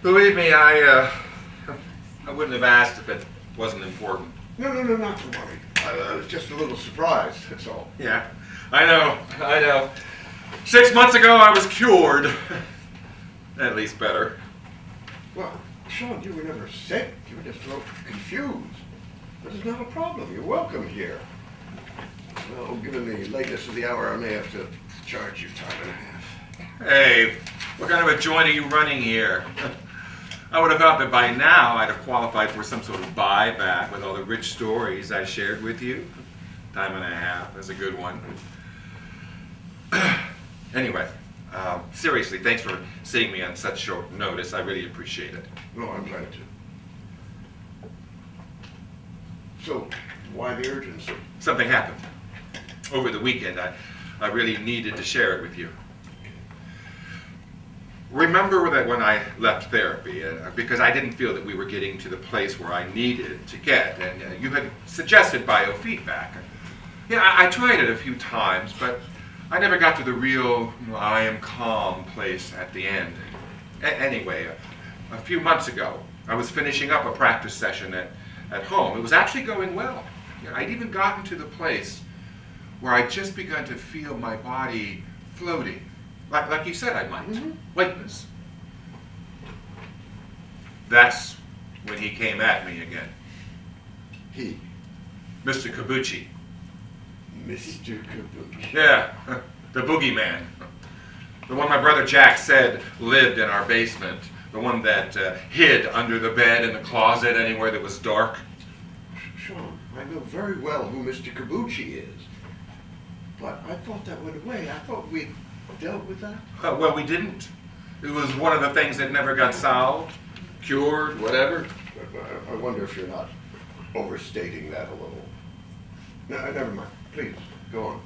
Believe me, I wouldn't have asked if it wasn't important. No, not to worry. I was just a little surprised, that's all. Yeah, I know. 6 months ago, I was cured. At least better. Well, Sean, you were never sick. You were just a little confused. This is not a problem. You're welcome here. Well, given the lateness of the hour, I may have to charge you time and a half. Hey, what kind of a joint are you running here? I would have thought that by now I'd have qualified for some sort of buyback with all the rich stories I shared with you. Time and a half, that's a good one. Anyway, seriously, thanks for seeing me on such short notice. I really appreciate it. No, I'm glad to. So, why the urgency? Something happened. Over the weekend, I really needed to share it with you. Remember that when I left therapy, because I didn't feel that we were getting to the place where I needed to get, and you had suggested biofeedback. Yeah, I tried it a few times, but I never got to the real I am calm place at the end. Anyway, a few months ago, I was finishing up a practice session at home. It was actually going well. I'd even gotten to the place where I'd just begun to feel my body floating. Like you said I might. Mm-hmm. Weightless. That's when he came at me again. He? Mr. KABUCHI. Mr. KABUCHI. Yeah, the boogeyman. The one my brother Jack said lived in our basement. The one that hid under the bed, in the closet, anywhere that was dark. Sean, I know very well who Mr. KABUCHI is. But I thought that went away. I thought we'd dealt with that. Well, we didn't. It was one of the things that never got solved, cured, whatever. I wonder if you're not overstating that a little. No, never mind. Please, go on.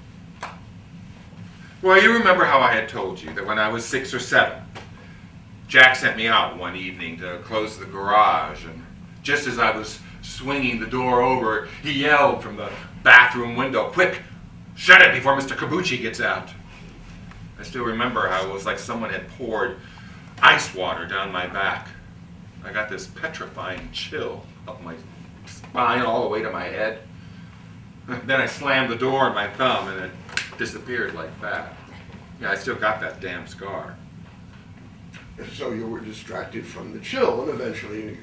Well, you remember how I had told you that when I was 6 or 7, Jack sent me out one evening to close the garage, and just as I was swinging the door over, he yelled from the bathroom window, "Quick, shut it before Mr. KABUCHI gets out." I still remember how it was like someone had poured ice water down my back. I got this petrifying chill up my spine all the way to my head. Then I slammed the door on my thumb and it disappeared like that. Yeah, I still got that damn scar. So you were distracted from the chill, and eventually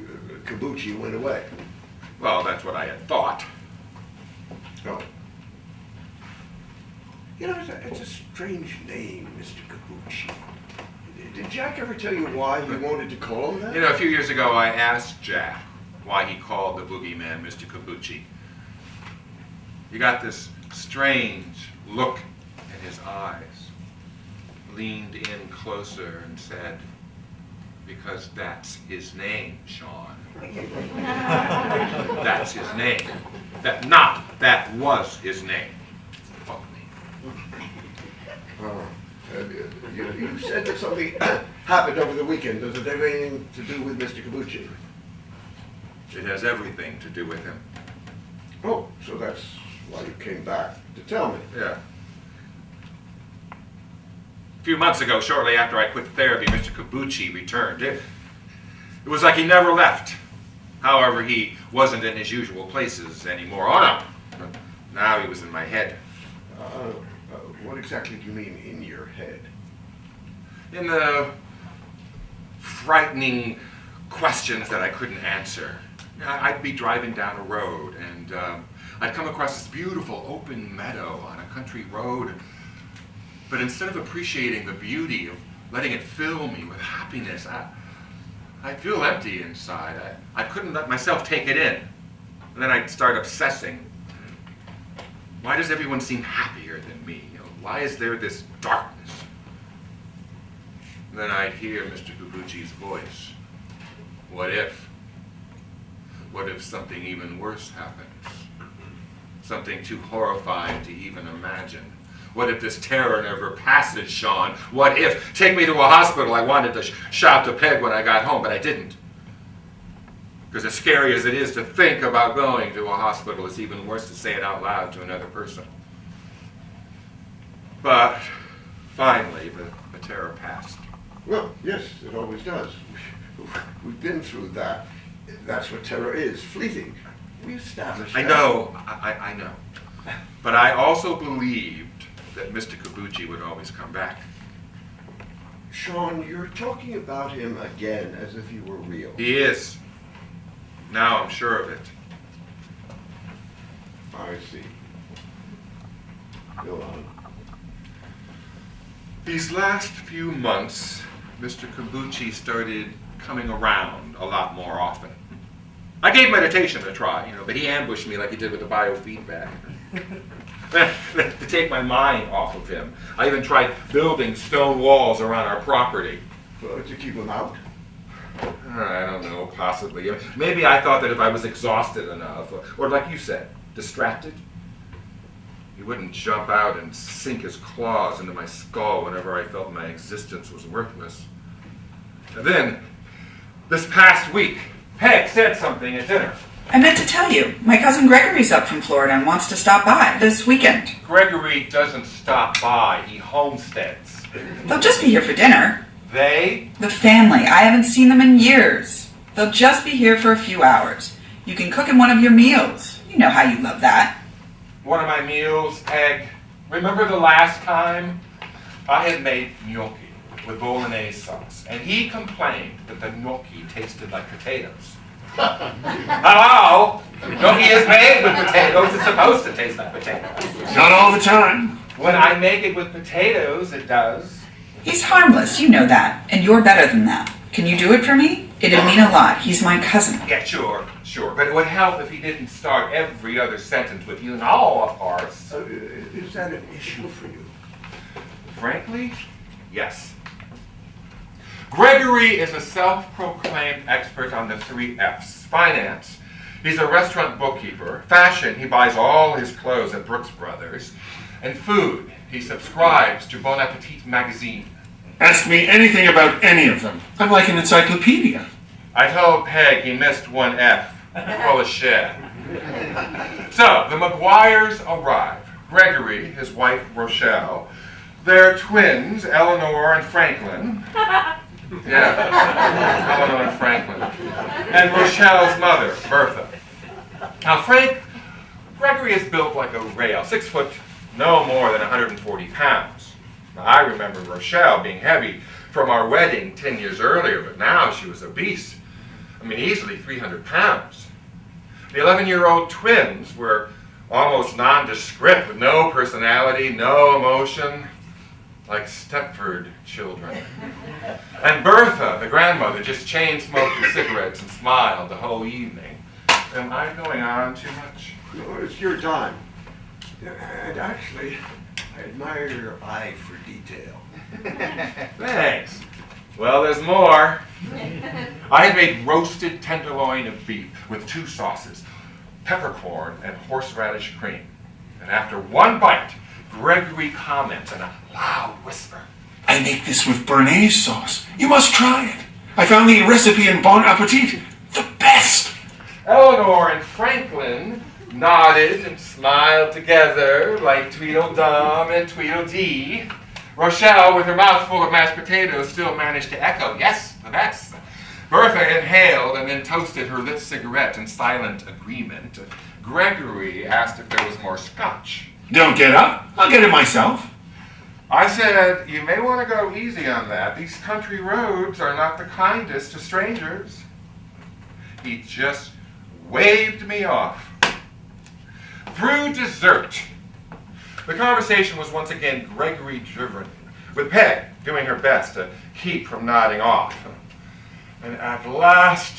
KABUCHI went away. Well, that's what I had thought. Oh. You know, it's a strange name, Mr. KABUCHI. Did Jack ever tell you why he wanted to call him that? You know, a few years ago I asked Jack why he called the boogeyman Mr. KABUCHI. He got this strange look in his eyes, leaned in closer and said, "Because that's his name, Sean." That's his name. That was his name. Fuck me. Oh. You said that something happened over the weekend. Does it have anything to do with Mr. KABUCHI? It has everything to do with him. Oh, so that's why you came back to tell me. Yeah. A few months ago, shortly after I quit therapy, Mr. KABUCHI returned. It was like he never left. However, he wasn't in his usual places anymore. Oh no. Now he was in my head. What exactly do you mean, in your head? In the frightening questions that I couldn't answer. I'd be driving down a road and I'd come across this beautiful open meadow on a country road. But instead of appreciating the beauty of letting it fill me with happiness, I'd feel empty inside. I couldn't let myself take it in. And then I'd start obsessing. Why does everyone seem happier than me? Why is there this darkness? And then I'd hear Mr. KABUCHI's voice. What if? What if something even worse happens? Something too horrifying to even imagine. What if this terror never passes, Sean? What if? Take me to a hospital. I wanted to shout to Peg when I got home, but I didn't. Because as scary as it is to think about going to a hospital, it's even worse to say it out loud to another person. But finally, the terror passed. Well, yes, it always does. We've been through that. That's what terror is, fleeting. We established I that. know, I know. But I also believed that Mr. KABUCHI would always come back. Sean, you're talking about him again as if he were real. He is. Now I'm sure of it. I see. Go on. These last few months, Mr. KABUCHI started coming around a lot more often. I gave meditation a try, but he ambushed me like he did with the biofeedback. To take my mind off of him, I even tried building stone walls around our property. To keep him out? I don't know, possibly. Maybe I thought that if I was exhausted enough, or like you said, distracted, he wouldn't jump out and sink his claws into my skull whenever I felt my existence was worthless. And then, this past week, Peg said something at dinner. I meant to tell you, my cousin Gregory's up from Florida and wants to stop by this weekend. Gregory doesn't stop by, he homesteads. They'll just be here for dinner. They? The family. I haven't seen them in years. They'll just be here for a few hours. You can cook him one of your meals. You know how you love that. One of my meals, Peg. Remember the last time I had made gnocchi with bolognese sauce, and he complained that the gnocchi tasted like potatoes. Hello? Gnocchi is made with potatoes. It's supposed to taste like potatoes. Not all the time. When I make it with potatoes, it does. He's harmless, you know that. And you're better than that. Can you do it for me? It'd mean a lot. He's my cousin. Yeah, sure. But it would help if he didn't start every other sentence with "you know, of course." Is that an issue for you? Frankly, yes. Gregory is a self-proclaimed expert on the 3 F's. Finance. He's a restaurant bookkeeper. Fashion. He buys all his clothes at Brooks Brothers. And food. He subscribes to Bon Appetit magazine. Ask me anything about any of them. I'm like an encyclopedia. I told Peg he missed one F. Full of shit. So, the McGuires arrive. Gregory, his wife Rochelle, their twins, Eleanor and Franklin. Yeah, Eleanor and Franklin. And Rochelle's mother, Bertha. Now, Gregory is built like a rail, 6 foot, no more than 140 pounds. Now, I remember Rochelle being heavy from our wedding 10 years earlier, but now she was obese. Easily 300 pounds. The 11-year-old twins were almost nondescript, with no personality, no emotion, like Stepford children. And Bertha, the grandmother, just chain-smoked her cigarettes and smiled the whole evening. Am I going on too much? No, it's your time. And actually, I admire your eye for detail. Thanks. Well, there's more. I had made roasted tenderloin of beef with 2 sauces, peppercorn and horseradish cream. And after one bite, Gregory comments in a loud whisper. I make this with béarnaise sauce. You must try it. I found the recipe in Bon Appetit. The best. Eleanor and Franklin nodded and smiled together like Tweedledum and Tweedledee. Rochelle, with her mouth full of mashed potatoes, still managed to echo, "Yes, the best." Bertha inhaled and then toasted her lit cigarette in silent agreement. Gregory asked if there was more scotch. Don't get up. I'll get it myself. I said, "You may want to go easy on that. These country roads are not the kindest to strangers." He just waved me off. Through dessert, the conversation was once again Gregory-driven, with Peg doing her best to keep from nodding off. And at last,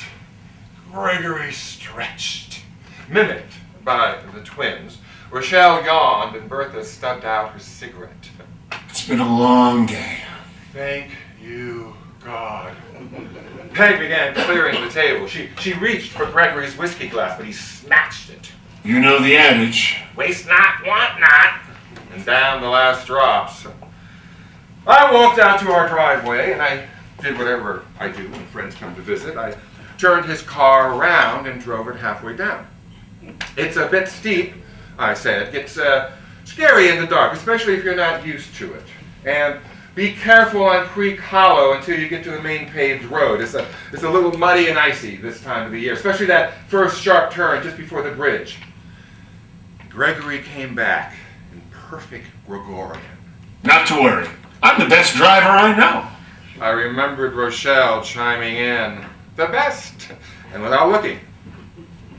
Gregory stretched, mimicked by the twins. Rochelle yawned and Bertha stubbed out her cigarette. It's been a long day. Thank you, God. Peg began clearing the table. She reached for Gregory's whiskey glass, but he snatched it. You know the adage. Waste not, want not. And down the last drops. I walked out to our driveway, and I did whatever I do when friends come to visit. I turned his car around and drove it halfway down. "It's a bit steep," I said. "It's scary in the dark, especially if you're not used to it. And Be careful on Creek Hollow until you get to the main paved road. It's a little muddy and icy this time of the year, especially that first sharp turn just before the bridge. Gregory came back in perfect Gregorian. Not to worry. I'm the best driver I know. I remembered Rochelle chiming in, the best, and without looking,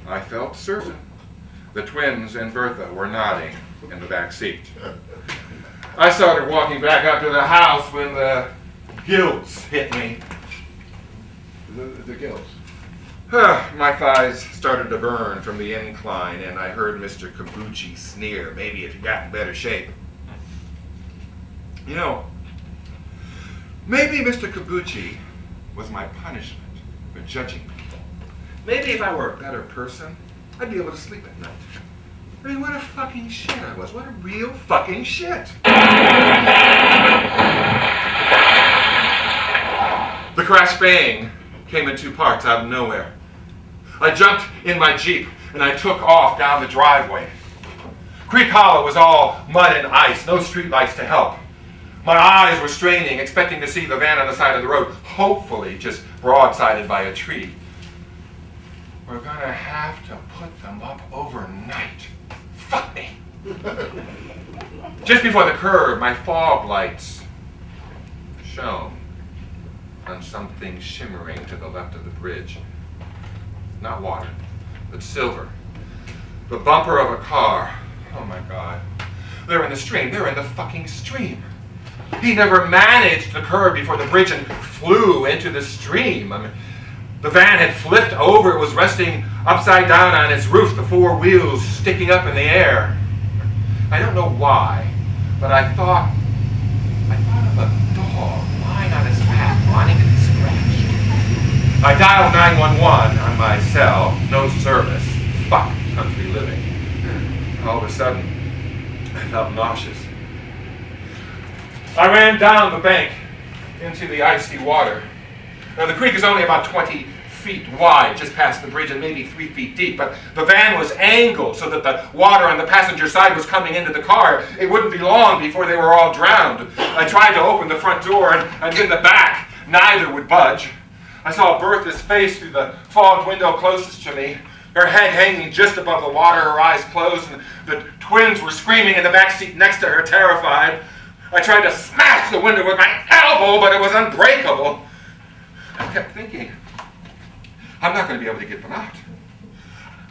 I felt certain the twins and Bertha were nodding in the back seat. I started walking back up to the house when the gills hit me. The gills. My thighs started to burn from the incline, and I heard Mr. KABUCHI sneer, maybe if you got in better shape. You know, maybe Mr. KABUCHI was my punishment for judging people. Maybe if I were a better person, I'd be able to sleep at night. I mean, what a fucking shit I was. What a real fucking shit. The crash bang came in two parts out of nowhere. I jumped in my Jeep and I took off down the driveway. Creek Hollow was all mud and ice, no streetlights to help. My eyes were straining, expecting to see the van on the side of the road, hopefully just broadsided by a tree. We're gonna have to put them up overnight. Fuck me. Just before the curve, my fog lights shone on something shimmering to the left of the bridge. Not water, but silver. The bumper of a car. Oh my God. They're in the stream. They're in the fucking stream. He never managed the curve before the bridge and flew into the stream. I mean, the van had flipped over. It was resting upside down on its roof, the four wheels sticking up in the air. I don't know why, but I thought of a dog lying on his back, wanting to be scratched. I dialed 911 on my cell. No service. Fuck country living. All of a sudden, I felt nauseous. I ran down the bank into the icy water. Now, the creek is only about 20 feet wide, just past the bridge, and maybe 3 feet deep, but the van was angled so that the water on the passenger side was coming into the car. It wouldn't be long before they were all drowned. I tried to open the front door, and in the back, neither would budge. I saw Bertha's face through the fogged window closest to me, her head hanging just above the water, her eyes closed, and the twins were screaming in the back seat next to her, terrified. I tried to smash the window with my elbow, but it was unbreakable. I kept thinking, I'm not going to be able to get them out.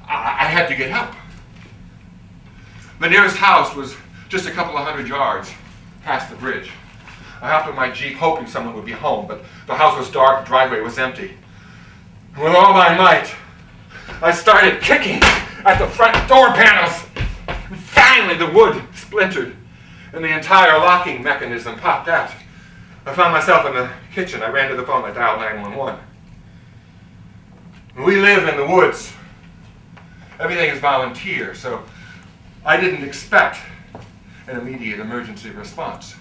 I had to get help. The nearest house was just a couple of 100 yards past the bridge. I hopped in my Jeep hoping someone would be home, but the house was dark, the driveway was empty. With all my might, I started kicking at the front door panels. And finally, the wood splintered, and the entire locking mechanism popped out. I found myself in the kitchen. I ran to the phone. I dialed 911. We live in the woods. Everything is volunteer, so I didn't expect an immediate emergency response.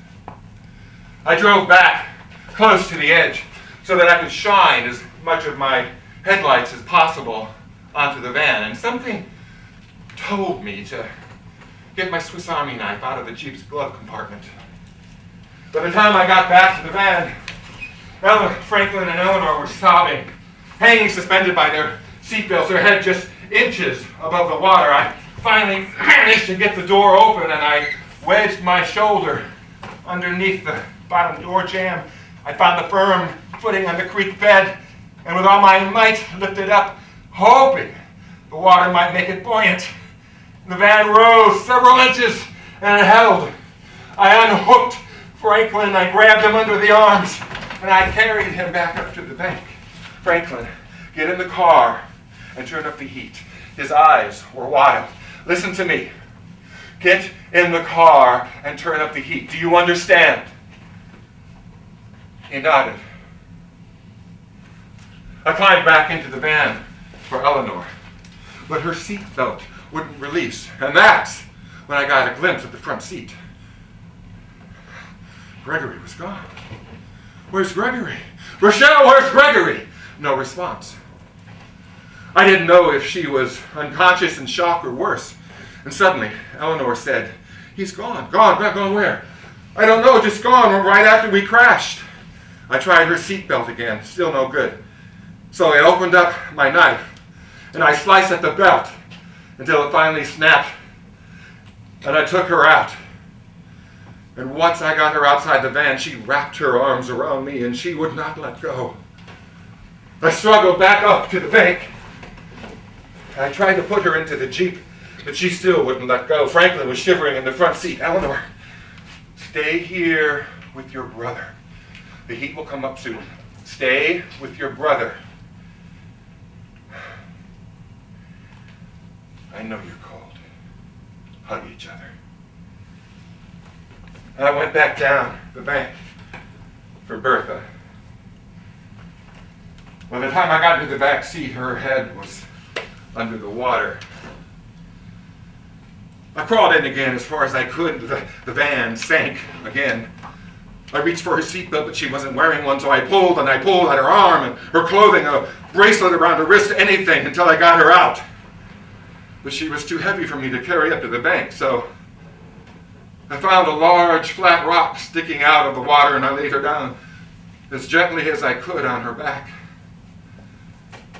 I drove back close to the edge so that I could shine as much of my headlights as possible onto the van, and something told me to get my Swiss Army knife out of the Jeep's glove compartment. By the time I got back to the van, Franklin and Eleanor were sobbing, hanging suspended by their seatbelts, their head just inches above the water. I finally managed to get the door open, and I wedged my shoulder underneath the bottom door jamb. I found the firm footing on the creek bed, and with all my might lifted up, hoping the water might make it buoyant. The van rose several inches, and it held. I unhooked Franklin, I grabbed him under the arms, and I carried him back up to the bank. Franklin, get in the car and turn up the heat. His eyes were wild. Listen to me. Get in the car and turn up the heat. Do you understand? He nodded. I climbed back into the van for Eleanor, but her seatbelt wouldn't release, and that's when I got a glimpse of the front seat. Gregory was gone. Where's Gregory? Rochelle, where's Gregory? No response. I didn't know if she was unconscious, in shock, or worse. And suddenly, Eleanor said, he's gone. Gone where? I don't know, just gone right after we crashed. I tried her seatbelt again, still no good. So I opened up my knife and I sliced at the belt until it finally snapped. And I took her out. And once I got her outside the van, she wrapped her arms around me and she would not let go. I struggled back up to the bank. I tried to put her into the Jeep, but she still wouldn't let go. Franklin was shivering in the front seat. Eleanor, stay here with your brother. The heat will come up soon. Stay with your brother. I know you're cold. Hug each other. And I went back down the bank for Bertha. By the time I got into the back seat, her head was under the water. I crawled in again as far as I could. The van sank again. I reached for her seatbelt, but she wasn't wearing one, so I pulled and I pulled at her arm and her clothing, a bracelet around her wrist, anything, until I got her out. But she was too heavy for me to carry up to the bank, so I found a large flat rock sticking out of the water and I laid her down as gently as I could on her back.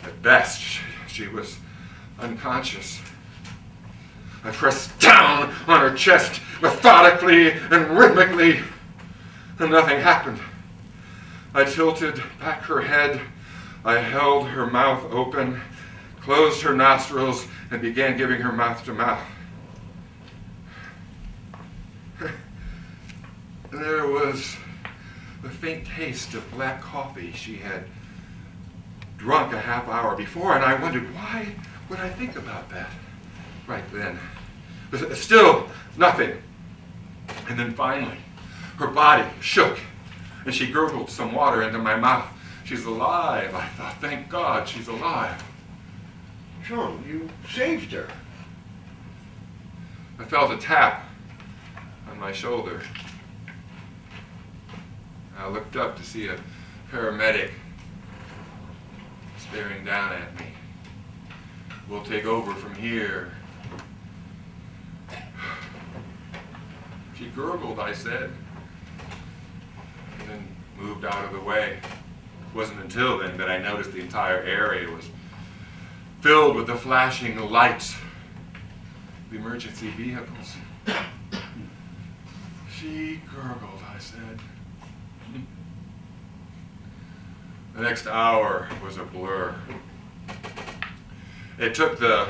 At best, she was unconscious. I pressed down on her chest methodically and rhythmically, and nothing happened. I tilted back her head. I held her mouth open, closed her nostrils, and began giving her mouth to mouth. There was the faint taste of black coffee she had drunk a half hour before, and I wondered, why would I think about that right then? But still nothing. And then finally, her body shook, and she gurgled some water into my mouth. She's alive, I thought. Thank God she's alive. Sean, you saved her. I felt a tap on my shoulder. I looked up to see a paramedic staring down at me. We'll take over from here. She gurgled, I said, and then moved out of the way. It wasn't until then that I noticed the entire area was filled with the flashing lights of emergency vehicles. She gurgled, I said. The next hour was a blur. It took the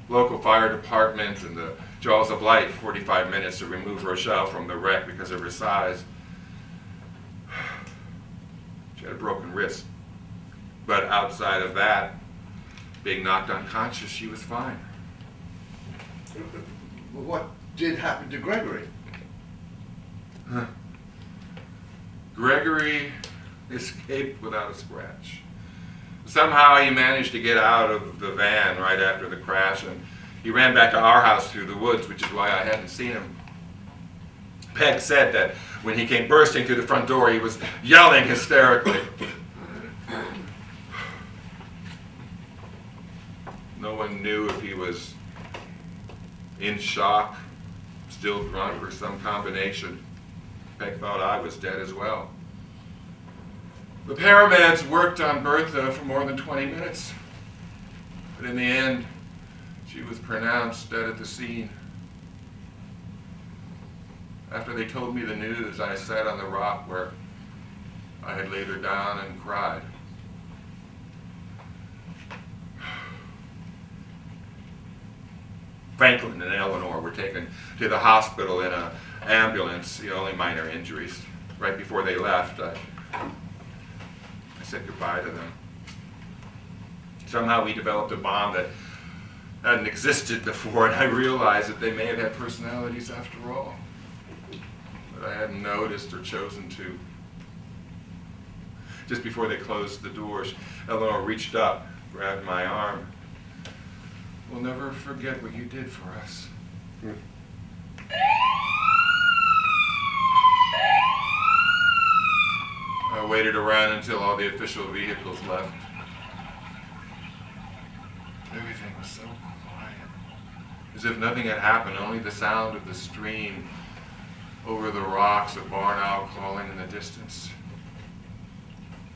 local fire department and the Jaws of Light 45 minutes to remove Rochelle from the wreck because of her size. She had a broken wrist. But outside of that, being knocked unconscious, she was fine. What did happen to Gregory? Gregory escaped without a scratch. Somehow he managed to get out of the van right after the crash, and he ran back to our house through the woods, which is why I hadn't seen him. Peg said that when he came bursting through the front door, he was yelling hysterically. No one knew if he was in shock, still drunk, or some combination. Peg thought I was dead as well. The paramedics worked on Bertha for more than 20 minutes. But in the end, she was pronounced dead at the scene. After they told me the news, I sat on the rock where I had laid her down and cried. Franklin and Eleanor were taken to the hospital in an ambulance, the only minor injuries. Right before they left, I said goodbye to them. Somehow we developed a bond that hadn't existed before, and I realized that they may have had personalities after all, but I hadn't noticed or chosen to. Just before they closed the doors, Eleanor reached up, grabbed my arm. We'll never forget what you did for us. I waited around until all the official vehicles left. Everything was so quiet, as if nothing had happened, only the sound of the stream over the rocks, a barn owl calling in the distance.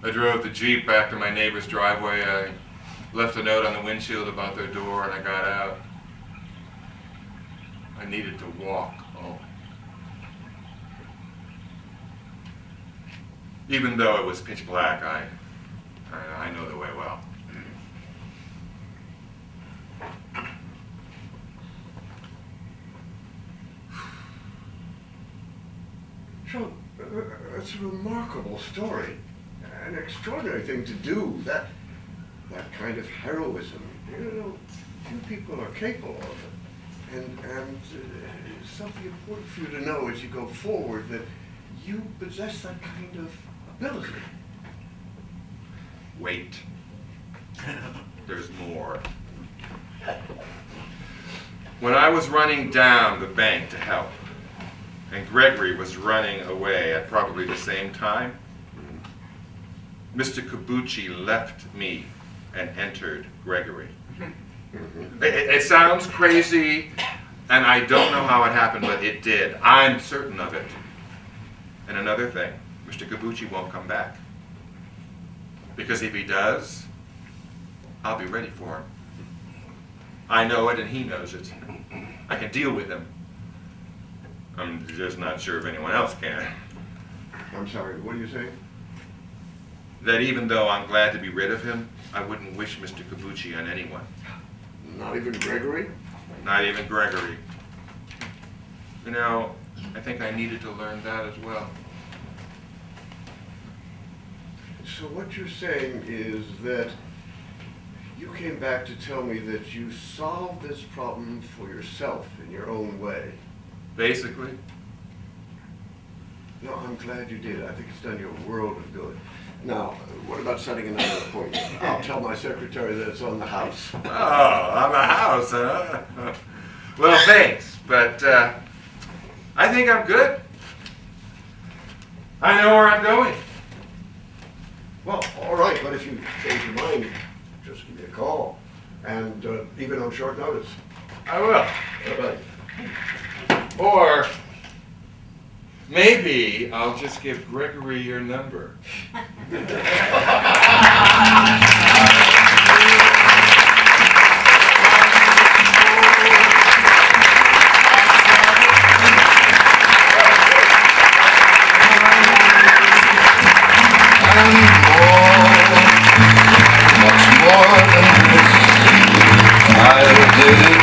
I drove the Jeep back to my neighbor's driveway. I left a note on the windshield about their door, and I got out. I needed to walk home. Even though it was pitch black, I know the way well. Sean, that's a remarkable story. An extraordinary thing to do. That kind of heroism. You know, few people are capable of it. And something important for you to know as you go forward, that you possess that kind of ability. Wait. There's more. When I was running down the bank to help, and Gregory was running away at probably the same time, Mr. KABUCHI left me and entered Gregory. It sounds crazy, and I don't know how it happened, but it did. I'm certain of it. And another thing, Mr. KABUCHI won't come back. Because if he does, I'll be ready for him. I know it and he knows it. I can deal with him. I'm just not sure if anyone else can. I'm sorry, what are you saying? That even though I'm glad to be rid of him, I wouldn't wish Mr. KABUCHI on anyone. Not even Gregory? Not even Gregory. You know, I think I needed to learn that as well. So what you're saying is that you came back to tell me that you solved this problem for yourself in your own way. Basically. No, I'm glad you did. I think it's done you a world of good. Now, what about setting another appointment? I'll tell my secretary that it's on the house. Oh, on the house, huh? Well, thanks, but I think I'm good. I know where I'm going. Well, all right, but if you change your mind, just give me a call. And even on short notice. I will. Bye-bye. Or maybe I'll just give Gregory your number. Much more than this, I'll do.